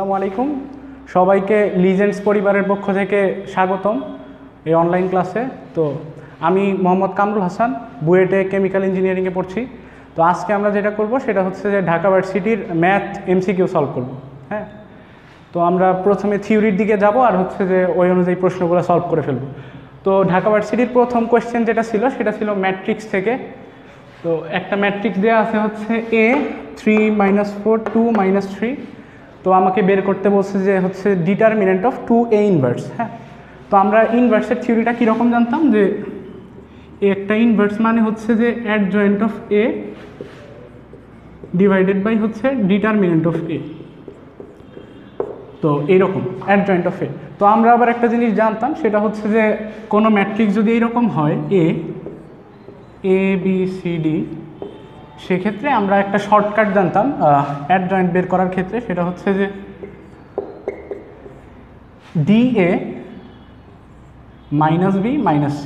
আসসালামু আলাইকুম সবাইকে লিজেন্ডস পরিবারের পক্ষ থেকে স্বাগতম এই অনলাইন ক্লাসে। তো আমি মোহাম্মদ কামরুল হাসান, বুয়েটে কেমিক্যাল ইঞ্জিনিয়ারিংয়ে পড়ছি। তো আজকে আমরা যেটা করব সেটা হচ্ছে যে ঢাকা ভার্সিটির ম্যাথ এমসিকিউ সলভ করব। হ্যাঁ, তো আমরা প্রথমে থিওরির দিকে যাব আর হচ্ছে যে ওই অনুযায়ী প্রশ্নগুলো সলভ করে ফেলব। তো ঢাকা ভার্সিটির প্রথম কোয়েশ্চেন যেটা ছিল সেটা ছিল ম্যাট্রিক্স থেকে। তো একটা ম্যাট্রিক্স দেওয়া আছে হচ্ছে a 3 - 4 2 - 3। তো আমাকে বের করতে বলছে যে হচ্ছে ডিটারমিনেন্ট অফ 2a ইনভার্স। হ্যাঁ, তো আমরা ইনভার্সের থিওরিটা কীরকম জানতাম যে একটা ইনভার্স মানে হচ্ছে যে adjoint of a divided by হচ্ছে ডিটারমিনেন্ট অফ a। তো এইরকম অ্যাডজয়েন্ট অফ a। তো আমরা আবার একটা জিনিস জানতাম সেটা হচ্ছে যে কোনো ম্যাট্রিক্স যদি এইরকম হয় a b c d, সেক্ষেত্রে আমরা একটা শর্টকাট জানতাম অ্যাডজয়েন্ট বের করার ক্ষেত্রে, সেটা হচ্ছে যে DA - B - C।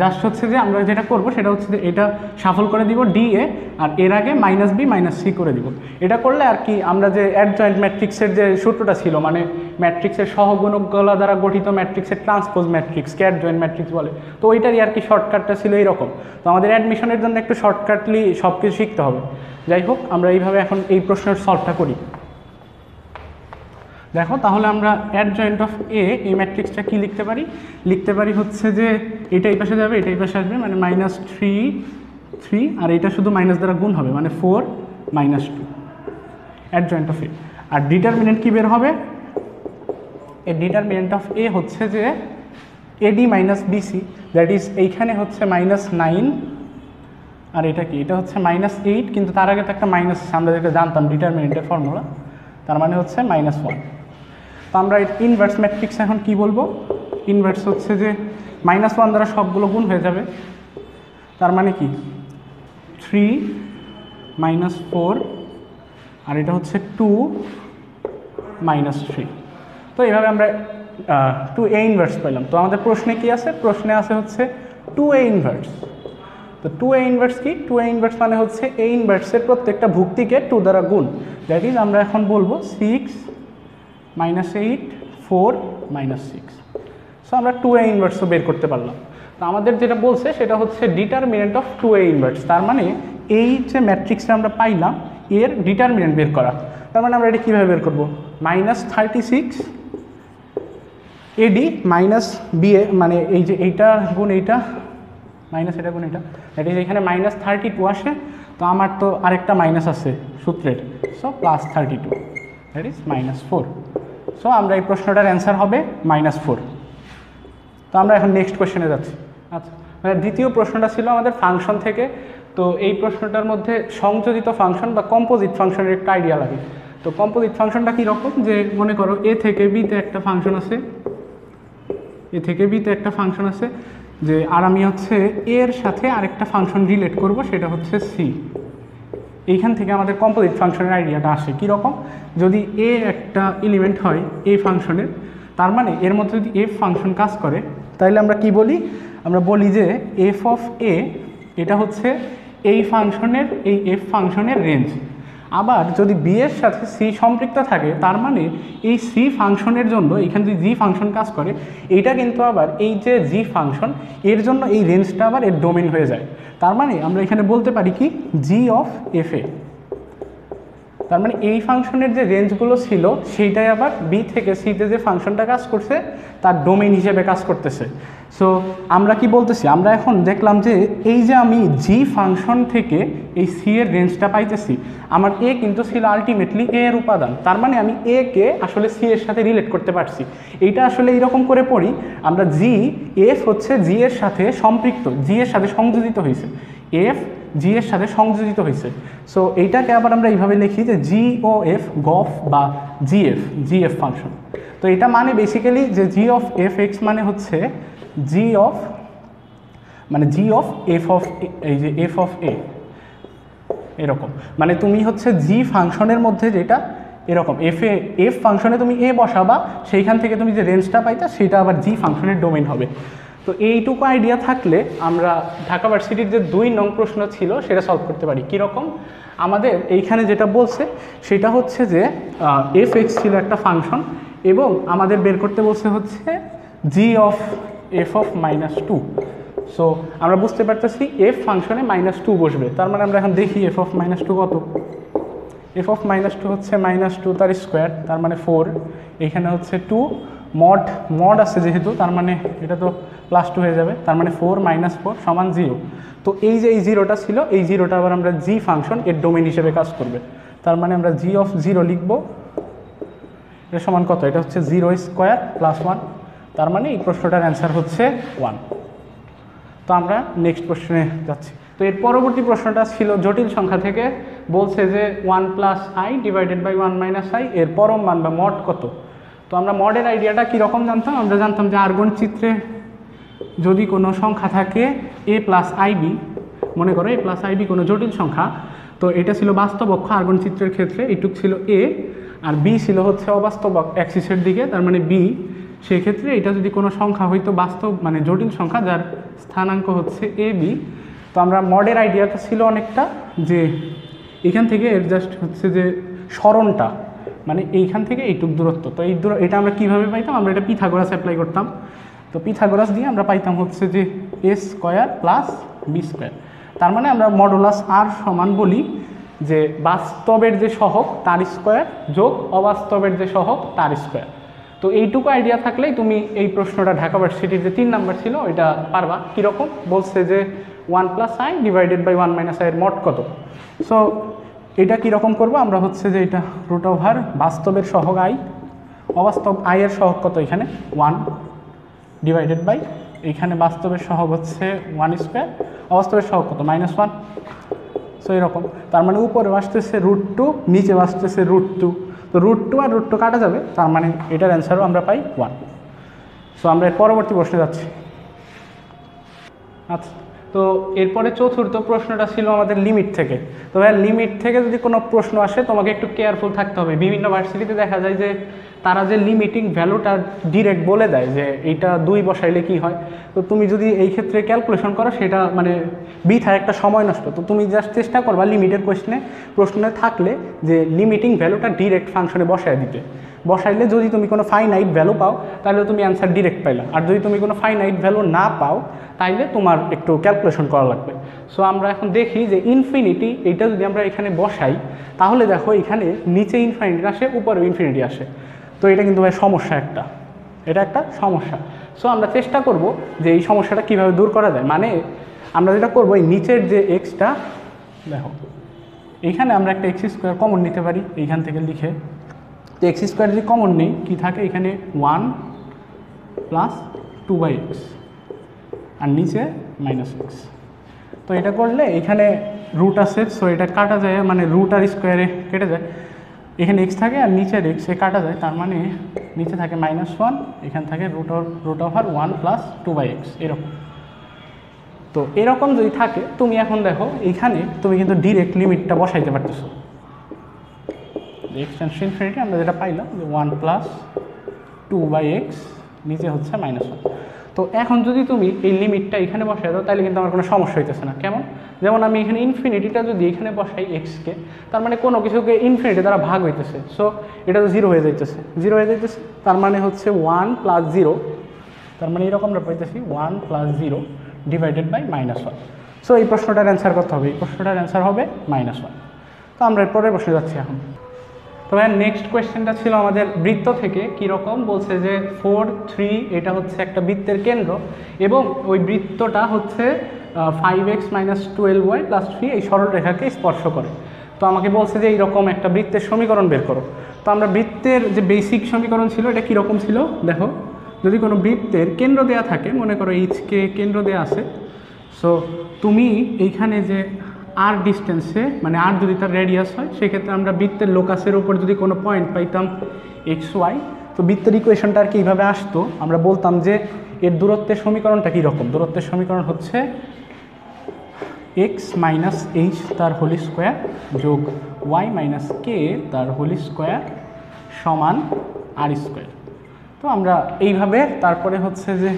জাস্ট হচ্ছে যে আমরা যেটা করব সেটা হচ্ছে যে এটা শাফল করে দিব DA আর এর আগে -B - C করে দিব। এটা করলে আর কি আমরা যে অ্যাডজয়েন্ট ম্যাট্রিক্সের যে সূত্রটা ছিল, মানে ম্যাট্রিক্সের সহগুণকগুলো দ্বারা গঠিত ম্যাট্রিক্সের ট্রান্সপোজ ম্যাট্রিক্সকে অ্যাডজয়েন্ট ম্যাট্রিক্স বলে। তো ওইটারই আর কি শর্টকাটটা ছিল এইরকম। তো আমাদের অ্যাডমিশনের জন্য একটু শর্টকাটলি সব কিছু শিখতে হবে। যাই হোক, আমরা এইভাবে এখন এই প্রশ্নের সলভটা করি। দেখো, তাহলে আমরা অ্যাডজয়েন্ট অফ a এই ম্যাট্রিক্সটা কি লিখতে পারি হচ্ছে যে এটা এই পাশে যাবে, এটা এই পাশে আসবে, মানে -3 3, আর এটা শুধু মাইনাস দ্বারা গুণ হবে, মানে 4 - 2 অ্যাডজয়েন্ট অফ a। আর ডিটারমিনেন্ট কি বের হবে? এই ডিটারমিনেন্ট অফ a হচ্ছে যে AD - BC, দ্যাট ইজ এইখানে হচ্ছে -9 আর এটা কি, এটা হচ্ছে -8, কিন্তু তার আগে তো একটা মাইনাস আমরা যেটা জানতাম ডিটারমিনেন্টের ফর্মুলা, তার মানে হচ্ছে -1। তো আমরা ইনভার্স ম্যাট্রিক্স এখন কি বলবো? ইনভার্স হচ্ছে যে -1 দ্বারা সবগুলো গুণ হয়ে যাবে, তার মানে কি 3 - 4 আর এটা হচ্ছে 2 - 3। তো এইভাবে আমরা 2a ইনভার্স পেলাম। তো আমাদের প্রশ্নে কি আছে? প্রশ্নে আছে হচ্ছে 2a ইনভার্স। তো 2a ইনভার্স কি? 2a ইনভার্স মানে হচ্ছে a ইনভার্সের প্রত্যেকটা ভুক্তিকে 2 দ্বারা গুণ। দ্যাট ইজ আমরা এখন বলবো 6 - 8 4 - 6। সো আমরা 2a ইনভার্সও বের করতে পারলাম। তো আমাদের যেটা বলছে সেটা হচ্ছে ডিটারমিনেন্ট অফ 2a ইনভার্স, তার মানে এই যে ম্যাট্রিক্সটা আমরা পাইলাম এর ডিটারমিনেন্ট বের করা। তার মানে আমরা এটা কীভাবে বের করবো? -36 AD - BA, মানে এই যে এইটা গুণ এইটা মাইনাস এটা গুণ এটা, দ্যাট ইজ এখানে -32 আসে। তো আমার তো আরেকটা মাইনাস আছে সূত্রের, সো +32, দ্যাট ইজ -4। সো আমরা এই প্রশ্নটার অ্যান্সার হবে -4। তো আমরা এখন নেক্সট কোয়েশ্চেনে যাচ্ছি। আচ্ছা, মানে দ্বিতীয় প্রশ্নটা ছিল আমাদের ফাংশন থেকে। তো এই প্রশ্নটার মধ্যে সংযোজিত ফাংশন বা কম্পোজিট ফাংশনের একটা আইডিয়া লাগে। তো কম্পোজিট ফাংশনটা কীরকম? যে মনে করো A থেকে B তে একটা ফাংশন আছে, A থেকে B তে একটা ফাংশন আছে, যে আর আমি হচ্ছে এর সাথে আরেকটা ফাংশন রিলেট করব, সেটা হচ্ছে C। এইখান থেকে আমাদের কম্পোজিট ফাংশনের আইডিয়াটা আসে কীরকম? যদি A একটা এলিমেন্ট হয় এই ফাংশনের, তার মানে এর মধ্যে যদি f ফাংশন কাজ করে, তাহলে আমরা কি বলি? আমরা বলি যে f অফ a এটা হচ্ছে এই ফাংশনের, এই f ফাংশনের রেঞ্জ। আবার যদি b এর সাথে c সম্পৃক্ত থাকে, তার মানে এই c ফাংশনের জন্য এখানে যদি g ফাংশন কাজ করে, এইটা কিন্তু আবার এই যে g ফাংশন এর জন্য এই রেঞ্জটা আবার এর ডোমেন হয়ে যায়। তার মানে আমরা এখানে বলতে পারি কি g অফ f a। তার মানে এই ফাংশনের যে রেঞ্জগুলো ছিল সেইটাই আবার বি থেকে সিতে যে ফাংশনটা কাজ করছে তার ডোমেইন হিসেবে কাজ করতেছে। সো আমরা কি বলতেছি? আমরা এখন দেখলাম যে এই যে আমি জি ফাংশন থেকে এই সি এর রেঞ্জটা পাইতেছি, আমার এ কিন্তু ছিল আলটিমেটলি এ এর উপাদান। তার মানে আমি এ কে আসলে সি এর সাথে রিলেট করতে পারছি। এইটা আসলে এইরকম করে পড়ি আমরা, জি এফ হচ্ছে জি এর সাথে সম্পৃক্ত, জি এর সাথে সংযোজিত হয়েছে, এফ জি এর সাথে সংযোজিত হয়েছে। সো এইটাকে আবার আমরা এইভাবে লিখি যে জি ও এফ গফ বা জিএফ ফাংশন। তো এটা মানে বেসিক্যালি যে জি অফ এফ এক্স মানে হচ্ছে জি অফ এফ অফ, এই যে এফ অফ এ এরকম। মানে তুমি হচ্ছে জি ফাংশনের মধ্যে যেটা এরকম এফ ফাংশনে তুমি এ বসাবা, সেইখান থেকে তুমি যে রেঞ্জটা পাইতা সেটা আবার জি ফাংশনের ডোমেইন হবে। তো এইটুকু আইডিয়া থাকলে আমরা ঢাকা ভার্সিটির যে 2 নং প্রশ্ন ছিল সেটা সলভ করতে পারি। কীরকম? আমাদের এইখানে যেটা বলছে সেটা হচ্ছে যে f(x) ছিল একটা ফাংশন এবং আমাদের বের করতে বলছে হচ্ছে g of f of -2। So আমরা বুঝতে পারতেছি f ফাংশনে -2 বসবে, তার মানে আমরা এখন দেখি f of -2 কত। f of -2 হচ্ছে -2 তার স্কোয়ার, তার মানে 4, এইখানে হচ্ছে 2 মড আছে যেহেতু, তার মানে এটা তো +2 হয়ে যাবে, তার মানে 4 - 4 সমান 0। তো এই যে এই জিরোটা ছিল, এই জিরোটা আবার আমরা জি ফাংশন এর ডোমেন হিসেবে কাজ করবে, তার মানে আমরা g of 0 লিখব। এটা সমান কত? এটা হচ্ছে 0² + 1, তার মানে এই প্রশ্নটার অ্যান্সার হচ্ছে 1। তো আমরা নেক্সট প্রশ্নে যাচ্ছি। তো এর পরবর্তী প্রশ্নটা ছিল জটিল সংখ্যা থেকে, বলছে যে 1 + i / 1 - i এর পরম মান বা মড কত। তো আমরা মডের আইডিয়াটা কীরকম জানতাম? আমরা জানতাম যে আর্গন চিত্রে যদি কোনো সংখ্যা থাকে a + ib, মনে করো a + ib কোনো জটিল সংখ্যা, তো এটা ছিল বাস্তব অক্ষ আর্গন চিত্রের ক্ষেত্রে, এইটুক ছিল a, আর b ছিল হচ্ছে অবাস্তব অ্যাক্সিসের দিকে, তার মানে b। সেক্ষেত্রে এটা যদি কোনো সংখ্যা হয়তো বাস্তব মানে জটিল সংখ্যা যার স্থানাঙ্ক হচ্ছে ab, তো আমরা মডের আইডিয়াটা ছিল অনেকটা যে এখান থেকে এর জাস্ট হচ্ছে যে সরণটা মানে এইখান থেকে এইটুক দূরত্ব, তো এটা আমরা কীভাবে পাইতাম? আমরা এটা পিথাগোরাস অ্যাপ্লাই করতাম। তো পিথাগোরাস দিয়ে আমরা পাইতাম হচ্ছে যে a² + b², তার মানে আমরা মডুলাস r সমান বলি যে বাস্তবের যে সহগ তার স্কোয়ার যোগ অবাস্তবের যে সহগ তার স্কোয়ার। তো এইটুকু আইডিয়া থাকলেই তুমি এই প্রশ্নটা ঢাকা ভার্সিটির যে 3 নাম্বার ছিল এটা পারবা। কীরকম? বলছে যে 1 + i / 1 - i এর মড কত। সো এটা কীরকম করবো? আমরা হচ্ছে যে এটা √ বাস্তবের সহগ i, অবাস্তব i এর সহগ কত? এখানে 1 / এইখানে বাস্তবের সহগ হচ্ছে 1², অবাস্তবের সহগ কত? -1। সো এরকম, তার মানে উপরে আসতেছে √2, নিচে আসতেছে √2, তো √2 আর √2 কাটা যাবে, তার মানে এটার অ্যান্সারও আমরা পাই 1। সো আমরা এর পরবর্তী প্রশ্নে যাচ্ছি। আচ্ছা, তো এরপরে চতুর্থ প্রশ্নটা ছিল আমাদের লিমিট থেকে। তো ভাই লিমিট থেকে যদি কোনো প্রশ্ন আসে তোমাকে একটু কেয়ারফুল থাকতে হবে। বিভিন্ন ভার্সিটিতে দেখা যায় যে তারা যে লিমিটিং ভ্যালুটা ডিরেক্ট বলে দেয় যে এইটা 2 বসাইলে কি হয়, তো তুমি যদি এই ক্ষেত্রে ক্যালকুলেশন করো সেটা মানে বৃথা একটা সময় নষ্ট। তো তুমি জাস্ট চেষ্টা করবা লিমিটের প্রশ্নে থাকলে যে লিমিটিং ভ্যালুটা ডিরেক্ট ফাংশনে বসায় দিতে। বসাইলে যদি তুমি কোনো ফাইনাইট ভ্যালু পাও তাহলে তুমি অ্যান্সার ডিরেক্ট পাইলা, আর যদি তুমি কোনো ফাইনাইট ভ্যালু না পাও তাইলে তোমার একটু ক্যালকুলেশন করা লাগবে। সো আমরা এখন দেখি যে ইনফিনিটি এইটা যদি আমরা এখানে বসাই তাহলে দেখো এখানে নিচে ইনফিনিটি আসে, উপরে ইনফিনিটি আসে, তো এটা কিন্তু ভাই সমস্যা একটা, এটা একটা সমস্যা। সো আমরা চেষ্টা করব যে এই সমস্যাটা কীভাবে দূর করা যায়। মানে আমরা যেটা করবো এই নিচের যে এক্সটা দেখো এইখানে আমরা একটা x² কমন নিতে পারি এইখান থেকে লিখে। তো x² যদি কমন নেই কী থাকে? এখানে 1 + 2/x আর নিচে -x। তো এটা করলে এখানে রুট আছে, সো এটা কাটা যায়, মানে রুট আর স্কোয়ারে কেটে যায়, এখানে x থাকে আর নিচের x কাটা যায়, তার মানে নিচে থাকে -1, এখান থাকে √1 + 2/x এরকম। তো এরকম যদি থাকে তুমি এখন দেখো এইখানে তুমি কিন্তু ডিরেক্ট লিমিটটা বসাইতে পারতেছো। x → ∞ আমরা যেটা পাইলাম যে 1 + 2/x নিচে হচ্ছে -1। তো এখন যদি তুমি এই লিমিটটা এখানে বসাই দাও তাহলে কিন্তু আমার কোনো সমস্যা হইতেছে না। কেমন? যেমন আমি এখানে ইনফিনিটিটা যদি এখানে বসাই এক্সকে, তার মানে কোনো কিছুকে ইনফিনিটি দ্বারা ভাগ হইতেছে, সো এটা তো 0 হয়ে যাইতেছে, 0 হয়ে যাইতেছে, তার মানে হচ্ছে 1 + 0, তার মানে এরকম আমরা পাইতেছি 1 + 0 / -1। সো এই প্রশ্নটার অ্যান্সার কত হবে? এই প্রশ্নটার অ্যান্সার হবে -1। তো আমরা এরপরে প্রশ্নে যাচ্ছি এখন। তো ভাই নেক্সট কোয়েশ্চেনটা ছিল আমাদের বৃত্ত থেকে। কীরকম? বলছে যে 4, 3 এটা হচ্ছে একটা বৃত্তের কেন্দ্র এবং ওই বৃত্তটা হচ্ছে 5x - 12y + 3 এই সরলরেখাকে স্পর্শ করে। তো আমাকে বলছে যে এইরকম একটা বৃত্তের সমীকরণ বের করো। তো আমরা বৃত্তের যে বেসিক সমীকরণ ছিল এটা কীরকম ছিল দেখো, যদি কোনো বৃত্তের কেন্দ্র দেওয়া থাকে, মনে করো এইচকে কেন্দ্র দেওয়া আছে, সো তুমি এইখানে যে আর ডিস্টেন্সে মানে আর যদি তার রেডিয়াস হয় সেক্ষেত্রে আমরা বৃত্তের লোকাসের উপর যদি কোনো পয়েন্ট পাইতাম xy, তো বৃত্তের ইকুয়েশনটা আর কি এইভাবে আসতো। আমরা বলতাম যে এর দূরত্বের সমীকরণটা কীরকম? দূরত্বের সমীকরণ হচ্ছে x - h তার হোল স্কোয়ার যোগ y - k তার হোল স্কোয়ার সমান r²। তো আমরা এইভাবে তারপরে হচ্ছে যে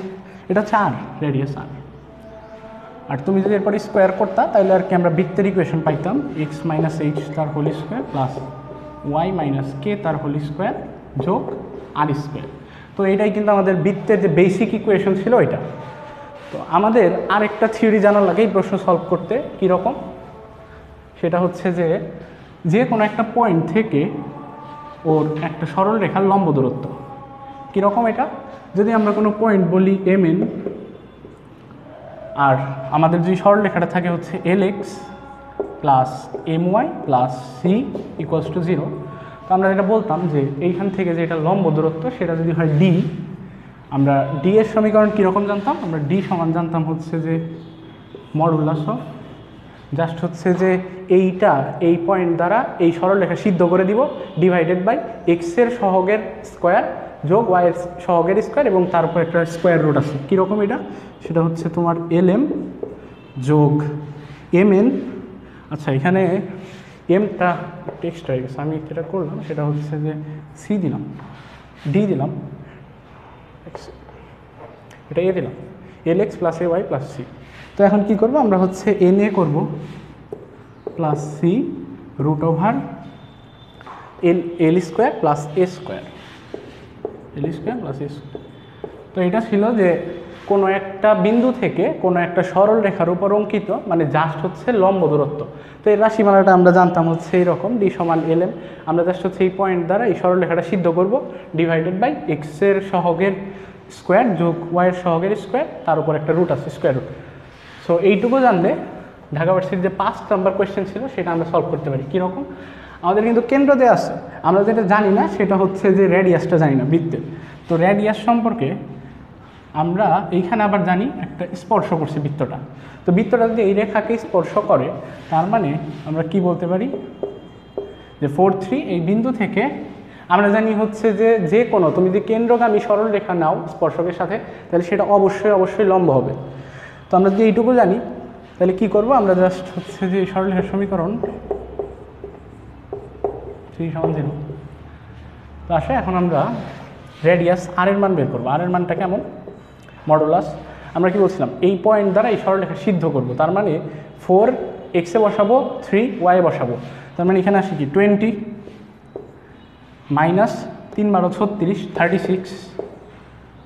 এটা হচ্ছে আর, রেডিয়াস আর। আর তুমি যদি এরপরে স্কোয়ার করতা তাহলে আর কি আমরা বৃত্তের ইকুয়েশন পাইতাম এক্স মাইনাস এইচ তার whole square plus y minus k তার হোল স্কোয়ার যোগ আর স্কোয়ার। তো এটাই কিন্তু আমাদের বৃত্তের যে বেসিক ইকুয়েশন ছিল এটা। তো আমাদের আরেকটা থিওরি জানার লাগে এই প্রশ্ন সলভ করতে কীরকম, সেটা হচ্ছে যে যে কোনো একটা পয়েন্ট থেকে ওর একটা সরল রেখার লম্ব দূরত্ব কীরকম। এটা যদি আমরা কোনো পয়েন্ট বলি এম এন, আর আমাদের যে সরল রেখাটা থাকে হচ্ছে l x plus m y plus c equals to 0, তো আমরা যেটা বলতাম যে এইখান থেকে যে এটা লম্ব দূরত্ব সেটা যদি হয় ডি, আমরা ডি এর সমীকরণ কীরকম জানতাম, আমরা ডি সমান জানতাম হচ্ছে যে মডুলাস অফ জাস্ট হচ্ছে যে এইটা এই পয়েন্ট দ্বারা এই সরলরেখা সিদ্ধ করে দিব ডিভাইডেড বাই এক্সের সহগের স্কোয়ার যোগ ওয়াইয়ের সহগের স্কোয়ার এবং তার উপর একটা স্কোয়ার রুট আছে। কীরকম এটা, সেটা হচ্ছে তোমার এল এম যোগ এম এন। আচ্ছা এখানে এমটা টেক্সট হয়ে গেছে, আমি যেটা করলাম সেটা হচ্ছে যে সি দিলাম, ডি দিলাম, এটা এ দিলাম, এল x plus A Y plus C. তো এখন কী করবো আমরা হচ্ছে এন এ করবো প্লাস সি রুট ওভার এল স্কোয়ার প্লাস এ স্কোয়ার, এল স্কোয়ার প্লাস এ স্কোয়ার। তো এটা ছিল যে কোনো একটা বিন্দু থেকে কোনো একটা সরল রেখার উপর অঙ্কিত মানে জাস্ট হচ্ছে লম্ব দূরত্ব। তো এই রাশিমালাটা আমরা জানতাম হচ্ছে এইরকম ডি সমান এল এম, আমরা জাস্ট হচ্ছে এই পয়েন্ট দ্বারা এই সরল রেখাটা সিদ্ধ করব ডিভাইডেড বাই এক্সের সহগের স্কোয়ার যোগ ওয়াইয়ের সহগের স্কোয়ার, তার উপর একটা রুট আছে স্কোয়ার রুট। সো এইটুকু জানলে ঢাকা ভার্সিটির যে 5 নম্বর কোয়েশ্চেন ছিল সেটা আমরা সলভ করতে পারি। কীরকম, আমাদের কিন্তু কেন্দ্র দেওয়া আছে, আমরা যেটা জানি না সেটা হচ্ছে যে রেডিয়াসটা জানি না বৃত্তের। তো রেডিয়াস সম্পর্কে আমরা এইখানে আবার জানি একটা স্পর্শ করছে বৃত্তটা। তো বৃত্তটা যদি এই রেখাকে স্পর্শ করে তার মানে আমরা কি বলতে পারি যে 4-3 এই বিন্দু থেকে আমরা জানি হচ্ছে যে যে কোনো তুমি যদি কেন্দ্রগামী সরল রেখা নাও স্পর্শকের সাথে তাহলে সেটা অবশ্যই লম্ব হবে। তো আমরা যদি এইটুকু জানি তাহলে কি করব, আমরা জাস্ট হচ্ছে যে এই সরল রেখার সমীকরণ 3 = 0 তো আসে। এখন আমরা রেডিয়াস আর এর মান বের করবো। আর এর মানটা কেমন, মডুলাস আমরা কি বলছিলাম এই পয়েন্ট দ্বারা এই সরলরেখা সিদ্ধ করব, তার মানে 4 এক্সে বসাবো 3 ওয়াই বসাবো, তার মানে এখানে আসে কি 20 মাইনাস 3 × 36 36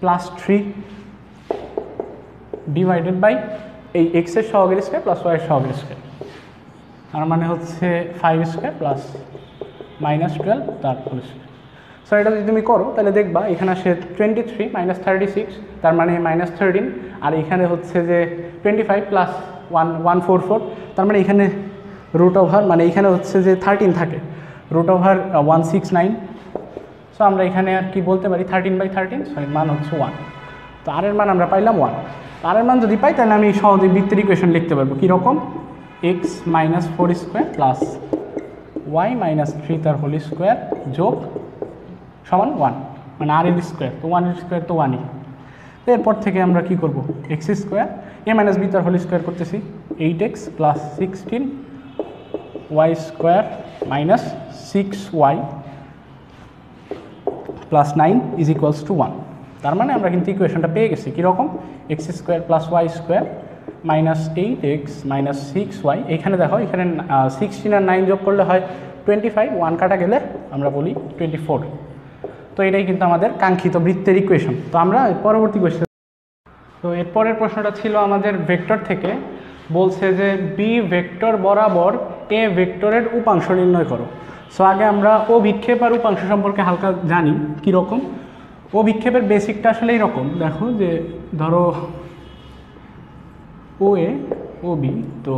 প্লাস 3 ডিভাইডেড বাই এই এক্সের সহগের স্কোয়ার প্লাস ওয়াইয়ের সহগের স্কোয়ার, তার মানে হচ্ছে 5 স্কোয়ার প্লাস -12 তার হোল স্কোয়ার। সো এটা যদি তুমি করো তাহলে দেখবা এখানে আসে 23 মাইনাস 36 তার মানে -13, আর এখানে হচ্ছে যে 25 প্লাস 144 তার মানে এখানে রুট ওভার মানে এখানে হচ্ছে যে 13 থাকে, রুট ওভার 169। সো আমরা এখানে আর কি বলতে পারি 13/13, সো এর মান হচ্ছে 1। তো আর এর মান আমরা পাইলাম 1। আর এর মান যদি পাই তাহলে আমি সহজে বৃত্তের ইকুয়েশন লিখতে পারবো কীরকম, x minus 4 square plus y minus 3 তার হোল স্কোয়ার যোগ সমান 1 মানে আর এর স্কোয়ার, তো 1 এর স্কোয়ার তো 1ই। তো এরপর থেকে আমরা কি করব, x square a minus b তার হোল স্কোয়ার করতেছি 8x plus 16 y square minus 6y plus 9 is equals to 1। তার মানে আমরা কিন্তু ইকুয়েশনটা পেয়ে গেছি কীরকম, x square plus y square minus 8x minus 6y। এখানে দেখো এখানে 16 আর 9 যোগ করলে হয় 25, 1 কাটা গেলে আমরা বলি 24। তো এটাই কিন্তু আমাদের কাঙ্ক্ষিত বৃত্তের ইকুয়েশন। তো আমরা পরবর্তী কোয়েশ্চেন, তো এরপরের প্রশ্নটা ছিল আমাদের ভেক্টর থেকে, বলছে যে বি ভেক্টর বরাবর এ ভেক্টরের উপাংশ নির্ণয় করো। সো আগে আমরা ও বিক্ষেপ আর উপাংশ সম্পর্কে হালকা জানি কীরকম। ও বিক্ষেপের বেসিকটা আসলে এইরকম, দেখো যে ধরো ও এ ও বি, তো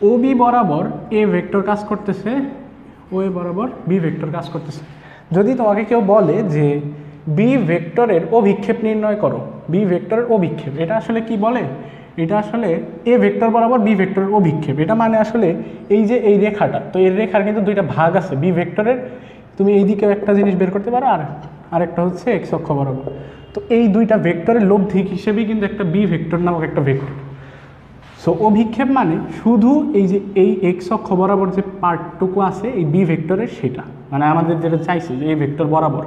ও বি বরাবর এ ভেক্টর কাজ করতেছে, ও এ বরাবর বি ভেক্টর কাজ করতেছে। যদি তোমাকে কেউ বলে যে বি ভেক্টরের অভিক্ষেপ নির্ণয় করো, বি ভেক্টরের অভিক্ষেপ, এটা আসলে কি বলে, এটা আসলে এ ভেক্টর বরাবর বি ভেক্টরের অভিক্ষেপ। এটা মানে আসলে এই যে এই রেখাটা, তো এর রেখার কিন্তু দুইটা ভাগ আছে বি ভেক্টরের, তুমি এইদিকেও একটা জিনিস বের করতে পারো আর আরেকটা হচ্ছে এক্স অক্ষ বরাবর। তো এই দুইটা ভেক্টরের লব্ধিক হিসেবেই কিন্তু একটা বি ভেক্টর নামক একটা ভেক্টর। সো অভিক্ষেপ মানে শুধু এই যে এই এক্স অক্ষ বরাবর যে পার্টটুকু আছে এই বি ভেক্টরের, সেটা মানে আমাদের যেটা চাইছে যে এই ভেক্টর বরাবর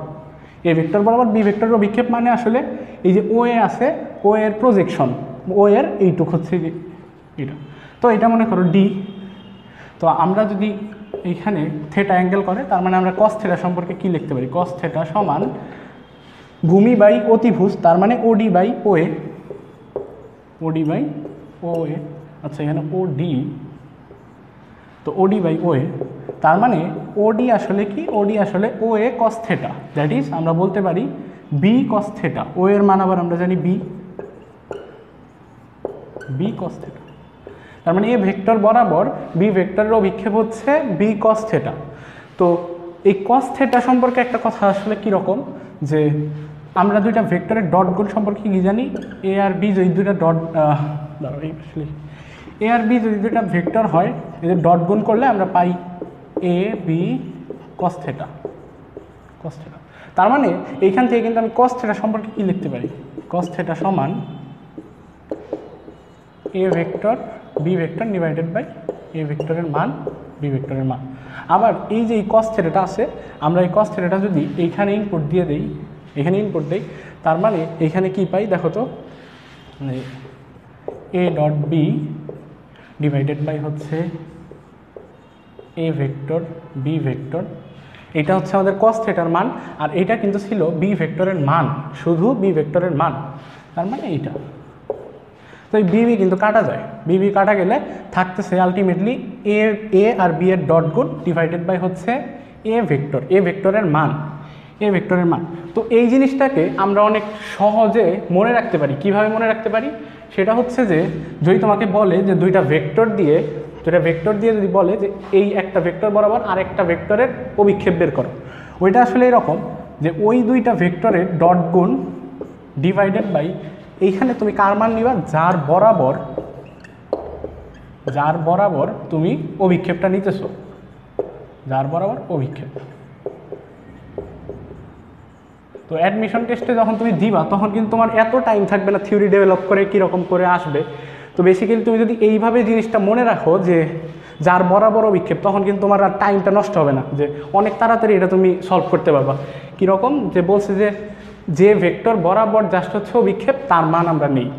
এ ভেক্টর বরাবর বি ভেক্টরের অভিক্ষেপ মানে আসলে এই যে ও এ আছে, ও এর প্রজেকশন, ও এর এইটুক হচ্ছে এটা। তো এটা মনে করো ডি। তো আমরা যদি এইখানে থেটা অ্যাঙ্গেল করে, তার মানে আমরা কস থেটা সম্পর্কে কি লিখতে পারি? কস থেটা সমান ভূমি বাই অতিভুজ, তার মানে ওডি বাই ও এ, ওডি বাই ও এ। আচ্ছা, এখানে ও ডি, তো ওডি বাই ও এ, তার মানে ওডি আসলে কি? ওডি আসলে ও এ কস থেটা, দ্যাট ইজ আমরা বলতে পারি বি কস থেটা। ও এর মান আবার আমরা জানি বি, বি কস থেটা। তার মানে এ ভেক্টর বরাবর বি ভেক্টরের অভিক্ষেপ হচ্ছে বি কস থেটা। তো এই কস থেটা সম্পর্কে একটা কথা আসলে কীরকম, যে আমরা দুইটা ভেক্টরের ডট গুণ সম্পর্কে কি জানি? এ আর বি যদি দুইটা ডট, আসলে এ আর বি যদি দুইটা ভেক্টর হয়, এদের ডট গুণ করলে আমরা পাই a b cos theta, cos theta. তার মানে এইখান থেকে কিন্তু আমি কস থেটা সম্পর্কে কি লিখতে পারি? কস থেটা সমান a vector b vector divided by a ভেক্টরের মান বি ভেক্টরের মান। আবার এই যে এই কস থেটাটা আছে, আমরা এই কস থেটাটা যদি এইখানে ইনপুট দিয়ে দেই, এখানে ইনপুট দেই, তার মানে এইখানে কি পাই দেখো তো, a dot b divided by হচ্ছে এ ভেক্টর বি ভেক্টর। এটা হচ্ছে আমাদের কস থেটার মান, আর এটা কিন্তু ছিল বি ভেক্টরের মান, শুধু বি ভেক্টরের মান, তার মানে এইটা। তো এই বিবি কিন্তু কাটা যায়, বিবি কাটা গেলে থাকতেছে আলটিমেটলি এ আর বি এর ডট গুণ ডিভাইডেড বাই হচ্ছে এ ভেক্টর, এ ভেক্টরের মান, এ ভেক্টরের মান। তো এই জিনিসটাকে আমরা অনেক সহজে মনে রাখতে পারি। কিভাবে মনে রাখতে পারি? সেটা হচ্ছে যে যদি তোমাকে বলে যে দুইটা ভেক্টর দিয়ে যদি বলে যে এই একটা ভেক্টর বরাবর আর একটা ভেক্টরের অভিক্ষেপ বের করো, ওইটা আসলে এরকম যে ওই দুইটা ভেক্টরের ডট গুণ ডিভাইডেড বাই এইখানে তুমি কার মান নিবা? যার বরাবর তুমি অভিক্ষেপটা নিতেছো, যার বরাবর অভিক্ষেপ। তো অ্যাডমিশন টেস্টে যখন তুমি দিবা, তখন কিন্তু তোমার এত টাইম থাকবে না থিওরি ডেভেলপ করে কীরকম করে আসবে। তো বেসিক্যালি তুমি যদি এইভাবে জিনিসটা মনে রাখো যে যার বরাবর অভিক্ষেপ, তখন কিন্তু তোমার আর টাইমটা নষ্ট হবে না, যে অনেক তাড়াতাড়ি এটা তুমি সলভ করতে পারবা। কীরকম? যে বলছে যে ভেক্টর বরাবর জাস্ট হচ্ছে অভিক্ষেপ, তার মান আমরা নেই।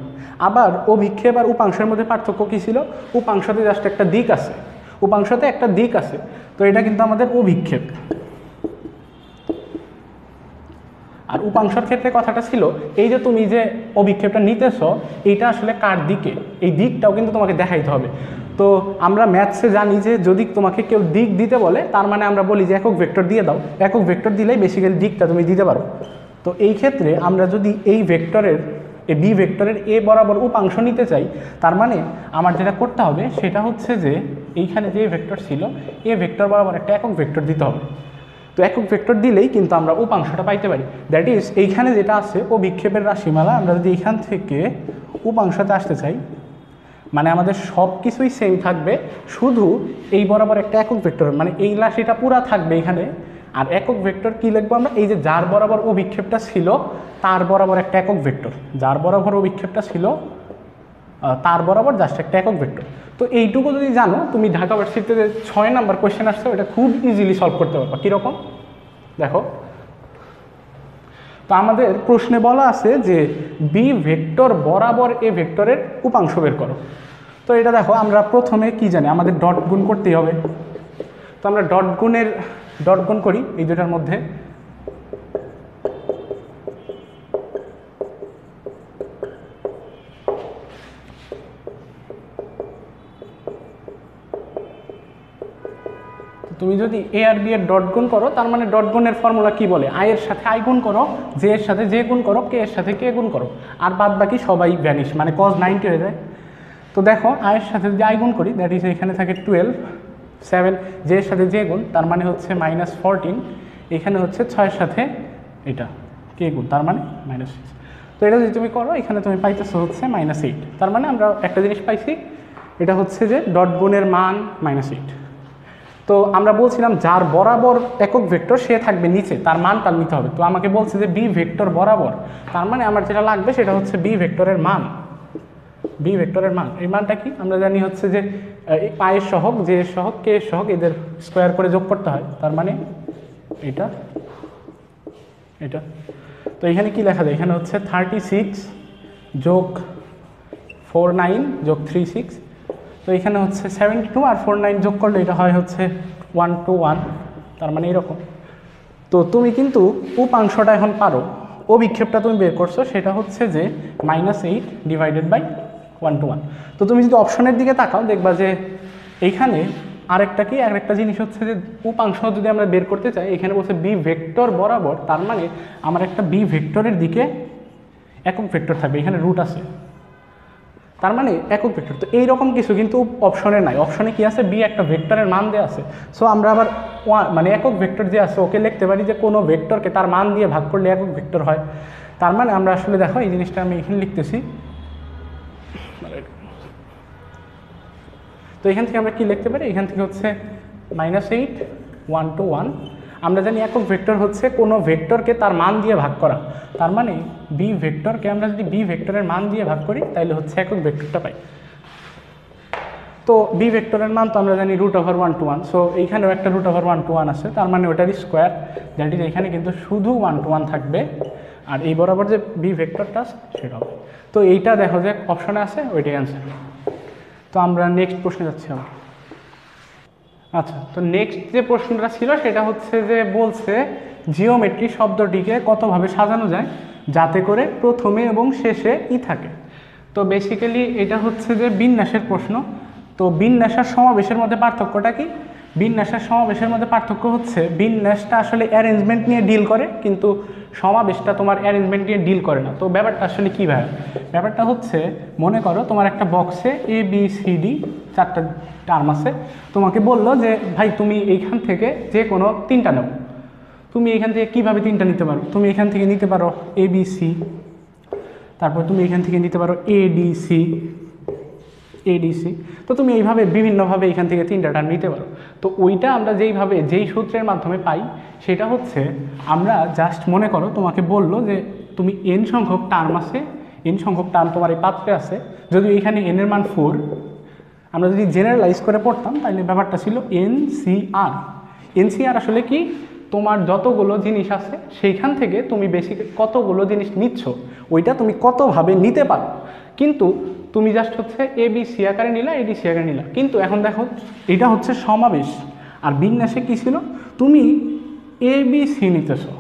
আবার অভিক্ষেপ আর উপাংশের মধ্যে পার্থক্য কী ছিল? উপাংশতে জাস্ট একটা দিক আছে, উপাংশতে একটা দিক আছে, তো এটা কিন্তু আমাদের অভিক্ষেপ। আর উপাংশের ক্ষেত্রে কথাটা ছিল এই যে তুমি যে অভিক্ষেপটা নিতেছো, এইটা আসলে কার দিকে, এই দিকটাও কিন্তু তোমাকে দেখাইতে হবে। তো আমরা ম্যাথসে জানি যে যদি তোমাকে কেউ দিক দিতে বলে, তার মানে আমরা বলি যে একক ভেক্টর দিয়ে দাও, একক ভেক্টর দিলেই বেসিক্যালি দিকটা তুমি দিতে পারো। তো এই ক্ষেত্রে আমরা যদি এই ভেক্টরের, এই বি ভেক্টরের এ বরাবর উপাংশ নিতে চাই, তার মানে আমার যেটা করতে হবে সেটা হচ্ছে যে এইখানে যে ভেক্টর ছিল, এ ভেক্টর বরাবর একটা একক ভেক্টর দিতে হবে। তো একক ভেক্টর দিলেই কিন্তু আমরা উপাংশটা পাইতে পারি। দ্যাট ইজ এইখানে যেটা আছে অভিক্ষেপের রাশিমালা, আমরা যদি এইখান থেকে উপাংশতে আসতে চাই, মানে আমাদের সব কিছুই সেম থাকবে, শুধু এই বরাবর একটা একক ভেক্টর, মানে এই রাশিটা পুরা থাকবে এখানে। আর একক ভেক্টর কী লিখবো আমরা? এই যে যার বরাবর অভিক্ষেপটা ছিল তার বরাবর একটা একক ভেক্টর, যার বরাবর অভিক্ষেপটা ছিল তার বরাবর জাস্ট একটা একক ভেক্টর। তো এইটুকু যদি জানো, তুমি ঢাকা ভার্সিটিতে যে 6 নাম্বার কোয়েশ্চেন আসছে, ওটা খুব ইজিলি সলভ করতে পারবা। কীরকম? দেখো, তো আমাদের প্রশ্নে বলা আছে যে বি ভেক্টর বরাবর এ ভেক্টরের উপাংশ বের করো। তো এটা দেখো, আমরা প্রথমে কি জানি, আমাদের ডট গুণ করতেই হবে। তো আমরা ডট গুণ করি এই দুটার মধ্যে। তুমি যদি এ আর বি এর ডট গুণ করো, তার মানে ডট গুণের ফর্মুলা কি বলে? আই এর সাথে আই গুণ করো, জে এর সাথে জে গুণ করো, কে এর সাথে কে গুণ করো, আর বাদ বাকি সবাই ভ্যানিশ, মানে cos 90 হয়ে যায়। তো দেখো, আই এর সাথে যদি আই গুণ করি, দ্যাট ইজ এখানে থাকে 12, 7, জে এর সাথে জে গুণ, তার মানে হচ্ছে -14, এখানে হচ্ছে 6 এর সাথে এটা কে গুণ, তার মানে -6। তো এটা যদি তুমি করো, এখানে তুমি পাইতেছো হচ্ছে -8। তার মানে আমরা একটা জিনিস পাইছি, এটা হচ্ছে যে ডট গুণের মান -8। তো আমরা বলছিলাম যার বরাবর একক ভেক্টর সে থাকবে নিচে, তার মানটা নিতে হবে। তো আমাকে বলছে যে বি ভেক্টর বরাবর, তার মানে আমার যেটা লাগবে সেটা হচ্ছে বি ভেক্টরের মান, বি ভেক্টরের মান। এই মানটা কি? আমরা জানি হচ্ছে যে আয়ের সহগ, জে এর সহগ, কে এর সহগ, এদের স্কোয়ার করে যোগ করতে হয়, তার মানে এটা এটা। তো এখানে কি লেখা যায়, এখানে হচ্ছে 36 যোগ 49 যোগ 36, তো এখানে হচ্ছে 72 আর 49 যোগ করলে এটা হয় হচ্ছে 121, তার মানে এরকম। তো তুমি কিন্তু উপাংশটা এখন পারো, অভিক্ষেপটা তুমি বের করছো, সেটা হচ্ছে যে -8 ডিভাইডেড বাই 121। তো তুমি যদি অপশনের দিকে তাকাও দেখবা যে এইখানে আরেকটা জিনিস হচ্ছে যে উপাংশ যদি আমরা বের করতে চাই, এখানে বলছে বি ভেক্টর বরাবর, তার মানে আমার একটা বি ভেক্টরের দিকে একক ভেক্টর থাকবে, এখানে রুট আছে, তার মানে একক ভেক্টর। তো এইরকম কিছু কিন্তু অপশনে নাই, অপশনে কি আছে, বি একটা ভেক্টরের মান দেওয়া আছে। সো আমরা আবার মানে একক ভেক্টর যে আছে ওকে লিখতে পারি যে কোনো ভেক্টরকে তার মান দিয়ে ভাগ করলে একক ভেক্টর হয়। তার মানে আমরা আসলে দেখো এই জিনিসটা আমি এখানে লিখতেছি। তো এখান থেকে আমরা কি লিখতে পারি, এখান থেকে হচ্ছে -8 121। আমরা জানি একক ভেক্টর হচ্ছে কোনো ভেক্টরকে তার মান দিয়ে ভাগ করা, তার মানে বি ভেক্টরকে আমরা যদি বি ভেক্টরের মান দিয়ে ভাগ করি তাহলে হচ্ছে একক ভেক্টরটা পাই। তো বি ভেক্টরের মান তো আমরা জানি √121, সো এইখানেও একটা √121 আছে, তার মানে ওটারই স্কোয়ার, দ্যাট ইজ এখানে কিন্তু শুধু 121 থাকবে, আর এই বরাবর যে বি ভেক্টরটা সেটা হবে। তো এইটা দেখো যে অপশনে আছে, ওইটাই অ্যান্সার। তো আমরা নেক্সট প্রশ্নে যাচ্ছি আবার। আচ্ছা, তো নেক্সট যে প্রশ্নটা ছিল সেটা হচ্ছে যে বলছে জিওমেট্রি শব্দটিকে কতভাবে সাজানো যায় যাতে করে প্রথমে এবং শেষে ই থাকে। তো বেসিক্যালি এটা হচ্ছে যে বিন্যাসের প্রশ্ন। তো বিন্যাস আর সমাবেশের মধ্যে পার্থক্যটা কি? বিন্যাস আর সমাবেশের মধ্যে পার্থক্য হচ্ছে বিন্যাসটা আসলে অ্যারেঞ্জমেন্ট নিয়ে ডিল করে, কিন্তু সমাবেশটা তোমার অ্যারেঞ্জমেন্ট নিয়ে ডিল করে না। তো ব্যাপারটা আসলে কী ভাই? ব্যাপারটা হচ্ছে মনে করো তোমার একটা বক্সে ABCD 4টা টার্ম আছে, তোমাকে বললো যে ভাই তুমি এইখান থেকে যে কোনো 3টা নাও। তুমি এখান থেকে কীভাবে 3টা নিতে পারো? তুমি এখান থেকে নিতে পারো ABC, তারপর তুমি এখান থেকে নিতে পারো ADC। তো তুমি এইভাবে বিভিন্নভাবে এখান থেকে 3টা টার্ম নিতে পারো। তো ওইটা আমরা যেই সূত্রের মাধ্যমে পাই সেটা হচ্ছে আমরা জাস্ট মনে করো তোমাকে বললো যে তুমি n সংখ্যক টার্ম আছে, n সংখ্যক টার্ম তোমার এই পাত্রে আছে, যদি এখানে n এর মান 4, আমরা যদি জেনারেলাইজ করে পড়তাম তাহলে ব্যাপারটা ছিল NCR। NCR আসলে কি? তোমার যতগুলো জিনিস আছে সেইখান থেকে তুমি বেশি কতগুলো জিনিস নিচ্ছ, ওইটা তুমি কতভাবে নিতে পারো। কিন্তু তুমি জাস্ট হচ্ছে ABC আকারে নিলা, ADC আকারে নিলা। কিন্তু এখন দেখো এটা হচ্ছে সমাবেশ, আর বিন্যাসে কী ছিল? তুমি ABC নিতেছো।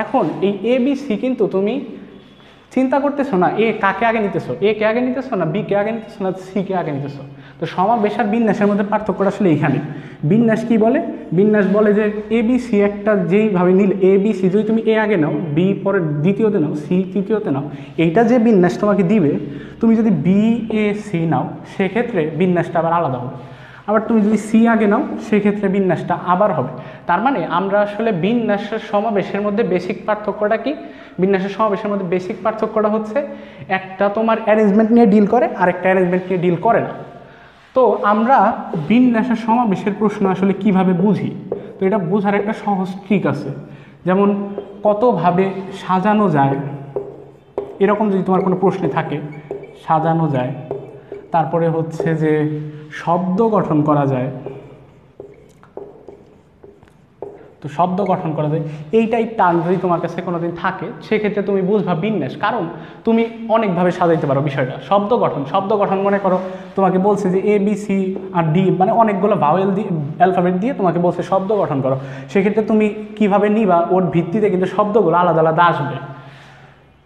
এখন এই ABC কিন্তু তুমি চিন্তা করতেছো না এ কাকে আগে নিতেছো, এ কে আগে নিতেছো না বি কে আগে নিতেছো না সি কে আগে নিতেছো। তো সমাবেশ আর বিন্যাসের মধ্যে পার্থক্যটা আসলে এইখানে। বিন্যাস কি বলে? বিন্যাস বলে যে ABC একটা যেইভাবে নিলে, ABC যদি তুমি এ আগে নাও, বি পরে দ্বিতীয়তে নাও, সি তৃতীয়তে নাও, এইটা যে বিন্যাস তোমাকে দিবে, তুমি যদি BAC নাও সেক্ষেত্রে বিন্যাসটা আবার আলাদা হবে। আবার তুমি যদি সি আগে নাও সেক্ষেত্রে বিন্যাসটা আবার হবে। তার মানে আমরা আসলে বিন্যাসের সমাবেশের মধ্যে বেসিক পার্থক্যটা কি? বিন্যাসের সমাবেশের মধ্যে বেসিক পার্থক্যটা হচ্ছে একটা তোমার অ্যারেঞ্জমেন্ট নিয়ে ডিল করে আর একটা অ্যারেঞ্জমেন্ট নিয়ে ডিল করে না। তো আমরা বিন্যাসের সমাবেশের প্রশ্ন আসলে কিভাবে বুঝি? তো এটা বোঝার একটা সহজ ট্রিক আছে, যেমন কতভাবে সাজানো যায়, এরকম যদি তোমার কোনো প্রশ্নে থাকে, সাজানো যায়, তারপরে হচ্ছে যে শব্দ গঠন করা যায়, তো শব্দ গঠন করা যায়, এই টাইপ টার্ম যদি তোমার কাছে কোনোদিন থাকে সেক্ষেত্রে তুমি বুঝবা বিন্যাস, কারণ তুমি অনেকভাবে সাজাইতে পারো বিষয়টা। শব্দ গঠন মনে করো তোমাকে বলছে যে ABC আর D মানে অনেকগুলো ভাওয়েল দিয়ে অ্যালফাবেট দিয়ে তোমাকে বলছে শব্দ গঠন করো, সেক্ষেত্রে তুমি কিভাবে নিবা ওর ভিত্তিতে কিন্তু শব্দগুলো আলাদা আলাদা আসবে।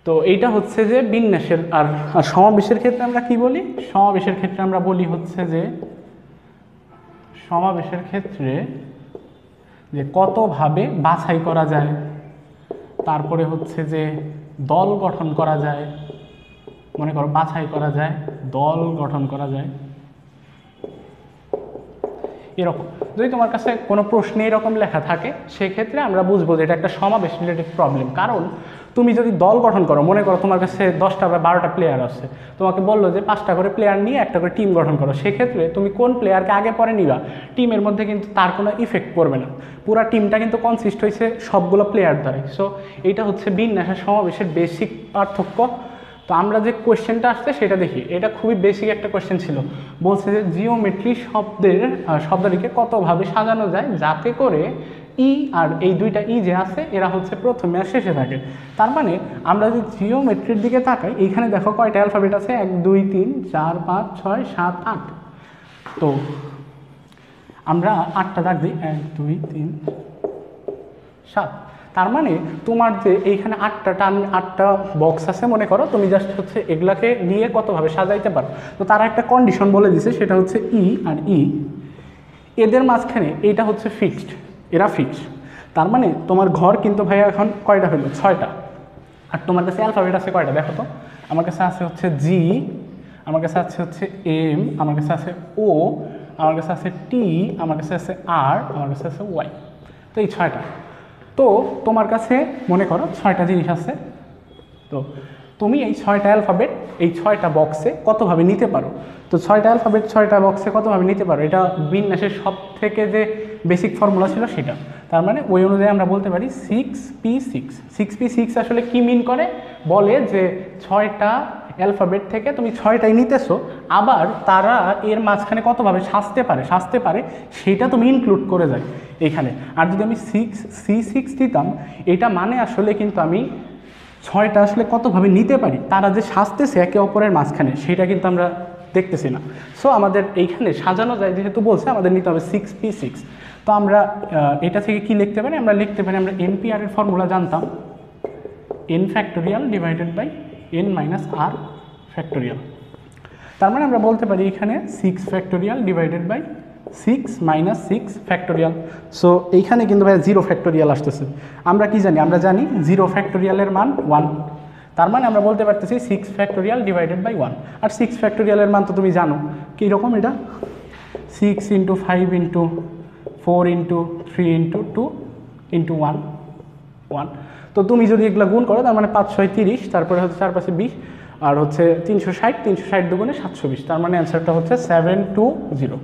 তো এইটা হচ্ছে যে বিন্যাসের। আর সমাবেশের ক্ষেত্রে আমরা কি বলি? সমাবেশের ক্ষেত্রে আমরা বলি হচ্ছে যে সমাবেশের ক্ষেত্রে যে কতভাবে বাছাই করা যায়, তারপরে হচ্ছে যে দল গঠন করা যায়, মনে করো বাছাই করা যায়, দল গঠন করা যায়, এরকম যদি তোমার কাছে কোনো প্রশ্নে এরকম লেখা থাকে সেক্ষেত্রে আমরা বুঝবো যে এটা একটা সমাবেশ রিলেটেড প্রবলেম। কারণ তুমি যদি দল গঠন করো, মনে করো তোমার কাছে 10টা বা 12টা প্লেয়ার আছে, তোমাকে বললো যে 5টা করে প্লেয়ার নিয়ে একটা করে টিম গঠন করো, সেক্ষেত্রে তুমি কোন প্লেয়ারকে আগে পরে নিবা, টিমের মধ্যে কিন্তু তার কোনো ইফেক্ট পড়বে না, পুরো টিমটা কিন্তু কনসিস্ট হয়েছে সবগুলো প্লেয়ার দ্বারাই। সো এইটা হচ্ছে বিন্যাসের সমাবেশের বেসিক পার্থক্য। তো আমরা যে কোয়েশ্চেনটা আসছে সেটা দেখি, এটা খুবই বেসিক একটা কোয়েশ্চেন ছিল। বলছে যে জিওমেট্রি শব্দটিকে কতভাবে সাজানো যায় যাতে করে ই আর এই দুইটা ই যে আছে এরা হচ্ছে প্রথমে আর শেষে থাকে। তার মানে আমরা যদি জিওমেট্রির দিকে তাকাই, এইখানে দেখো কয়টা অ্যালফাবেট আছে, 1 2 3 4 5 6 7 8। তো আমরা 8টা দাগ দিই, 1 2 3 7। তার মানে তোমার যে এইখানে 8টা বক্স আছে মনে করো, তুমি জাস্ট হচ্ছে এগুলাকে নিয়ে কতভাবে সাজাইতে পারো। তো তারা একটা কন্ডিশন বলে দিছে, সেটা হচ্ছে ই আর ই এদের মাঝখানে এইটা হচ্ছে ফিক্সড, এরা ফিক্সড। তার মানে তোমার ঘর কিন্তু ভাইয়া এখন কয়টা হলো, 6টা। আর তোমার কাছে অ্যালফাবেট আছে কয়টা দেখো তো, আমার কাছে আছে হচ্ছে জি, আমার কাছে আছে হচ্ছে এম, আমার কাছে আছে ও, আমার কাছে আছে টি, আমার কাছে আছে আর, আমার কাছে আছে ওয়াই। তো এই 6টা। তো তোমার কাছে মনে করো 6টা জিনিস আছে। তো তুমি এই 6টা অ্যালফাবেট এই 6টা বক্সে কতভাবে নিতে পারো। তো 6টা অ্যালফাবেট 6টা বক্সে কতভাবে নিতে পারো, এটা বিন্যাসের সব থেকে যে বেসিক ফর্মুলা ছিল সেটা। তার মানে ওই অনুযায়ী আমরা বলতে পারি 6p6। 6p6 আসলে কি মিন করে, বলে যে 6টা অ্যালফাবেট থেকে তুমি 6টাই নিতেছো, আবার তারা এর মাঝখানে কতভাবে সাজতে পারে সেটা তুমি ইনক্লুড করে যাই এখানে। আর যদি আমি 6c6 দিতাম, এটা মানে আসলে কিন্তু আমি 6টা আসলে কতভাবে নিতে পারি, তারা যে সাজতেছে একে অপরের মাঝখানে সেটা কিন্তু আমরা দেখতেছি না। সো আমাদের এইখানে সাজানো যায় যেহেতু বলছে, আমাদের নিতে হবে 6p6। তো আমরা এটা থেকে কি লিখতে পারি, আমরা লিখতে পারি, আমরা এনপিআর এর ফর্মুলা জানতাম, n factorial divided by n minus r factorial. তার মানে আমরা বলতে পারি এখানে 6 factorial divided by 6 minus 6 factorial. So এইখানে কিন্তু ভাই 0 ফ্যাক্টোরিয়াল আসতেছে। আমরা কি জানি, আমরা জানি 0 ফ্যাক্টোরিয়ালের মান 1। তার মানে আমরা বলতে পারতেছি 6 ফ্যাক্টোরিয়াল ডিভাইডেড বাই 1। আর 6 ফ্যাক্টোরিয়ালের মান তো তুমি জানো কীরকম, এটা 6 × 5 × 4 × 3 × 2 × 1। তো তুমি যদি এগুলো গুণ করো, তার মানে 5 6 30, তারপরে হচ্ছে 4 5 20, আর হচ্ছে 360 দুগুণে 720। তার মানে অ্যান্সারটা হচ্ছে 720।